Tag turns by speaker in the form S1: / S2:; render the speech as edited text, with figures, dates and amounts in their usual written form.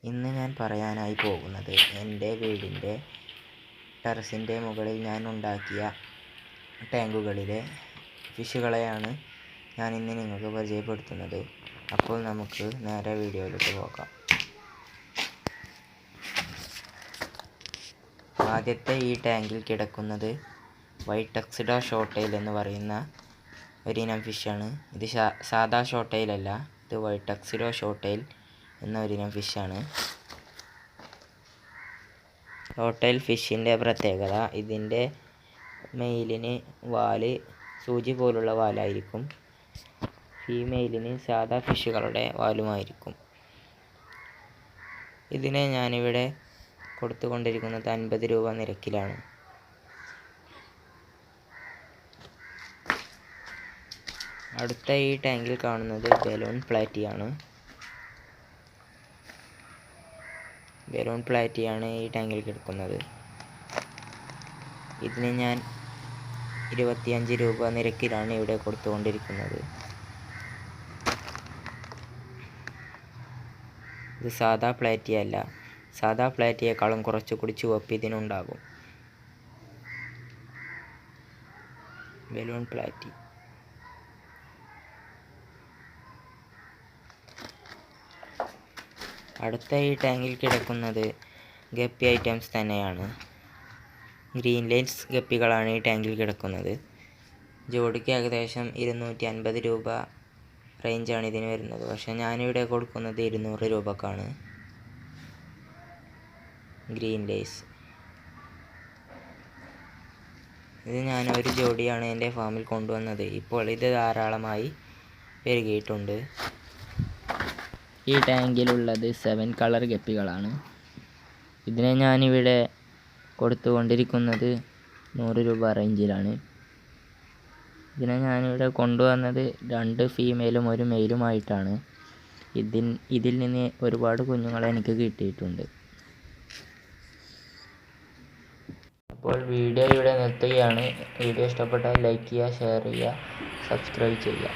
S1: ഇന്ന് ഞാൻ പറയാനായി പോകുന്നത് എൻ്റെ വീടിൻ്റെ ടെറസിൻ്റെ മുകളിൽ ഞാൻ ഉണ്ടാക്കിയ ടാങ്കുകളിലെ ഫിഷുകളെയാണ് ഞാൻ ഇന്ന് നിങ്ങൾക്ക് പരിചയപ്പെടുത്തുന്നത്. അപ്പോൾ നമുക്ക് നേരെ വീഡിയോയിലേക്ക് പോകാം. ആദ്യത്തെ ഈ ടാങ്കിൽ കിടക്കുന്നത് വൈറ്റ് ടക്സിഡ ഷോർട്ടെയിൽ എന്ന് പറയുന്ന ഒരിനം ഫിഷാണ്. ഇത് സാധാ ഷോർട്ടെയിലല്ല, ഇത് വൈറ്റ് ടക്സിഡോ ഷോർട്ടെയിൽ എന്ന ഒരിനം ഫിഷാണ്. ഷോർട്ടെയിൽ ഫിഷിൻ്റെ പ്രത്യേകത, ഇതിൻ്റെ മെയിലിന് വാല് സൂചി പോലുള്ള വാലായിരിക്കും. ഫീമെയിലിന് സാധാ ഫിഷുകളുടെ വാലുമായിരിക്കും. ഇതിനെ ഞാനിവിടെ കൊടുത്തുകൊണ്ടിരിക്കുന്നത് 50 രൂപ നിരക്കിലാണ്. അടുത്ത ഈ ടാങ്കിൽ കാണുന്നത് ബലൂൺ പ്ലാറ്റിയാണ്. ബലൂൺ പ്ലാറ്റിയാണ് ഈ ടാങ്കിൽ കിടക്കുന്നത്. ഇതിന് ഞാൻ 25 രൂപ നിരക്കിലാണ് ഇവിടെ കൊടുത്തുകൊണ്ടിരിക്കുന്നത്. ഇത് സാധാ പ്ലാറ്റിയല്ല, സാധാ പ്ലാറ്റിയേക്കാളും കുറച്ചുകൂടി ചുവപ്പ് ഇതിനുണ്ടാകും. Balloon platy. അടുത്ത ഈ ടാങ്കിൽ കിടക്കുന്നത് ഗപ്പി ഐറ്റംസ് തന്നെയാണ്. ഗ്രീൻ ലൈൻസ് ഗപ്പികളാണ് ഈ ടാങ്കിൽ കിടക്കുന്നത്. ജോഡിക്ക് ഏകദേശം 250 രൂപ റേഞ്ചാണ് ഇതിന് വരുന്നത്. പക്ഷെ ഞാനിവിടെ കൊടുക്കുന്നത് 200 രൂപക്കാണ്. Green lice. ഇത് ഞാൻ ഒരു ജോഡിയാണ് എൻ്റെ ഫാമിൽ കൊണ്ടുവന്നത്. ഇപ്പോൾ ഇത് ധാരാളമായി പെരുകിയിട്ടുണ്ട്. ഈ ടാങ്കിലുള്ളത് 7 കളർ ഗപ്പികളാണ്. ഇതിനെ ഞാനിവിടെ കൊടുത്തുകൊണ്ടിരിക്കുന്നത് 100 രൂപ റേഞ്ചിലാണ്. ഇതിനെ ഞാനിവിടെ കൊണ്ടുവന്നത് 2 ഫീമെയിലും 1 മെയിലുമായിട്ടാണ്. ഇതിൽ നിന്ന് ഒരുപാട് കുഞ്ഞുങ്ങളെ എനിക്ക് കിട്ടിയിട്ടുണ്ട്. അപ്പോൾ വീഡിയോ ഇവിടെ നിർത്തുകയാണ്. വീഡിയോ ഇഷ്ടപ്പെട്ടാൽ ലൈക്ക് ചെയ്യുക, ഷെയർ ചെയ്യുക, സബ്സ്ക്രൈബ് ചെയ്യുക.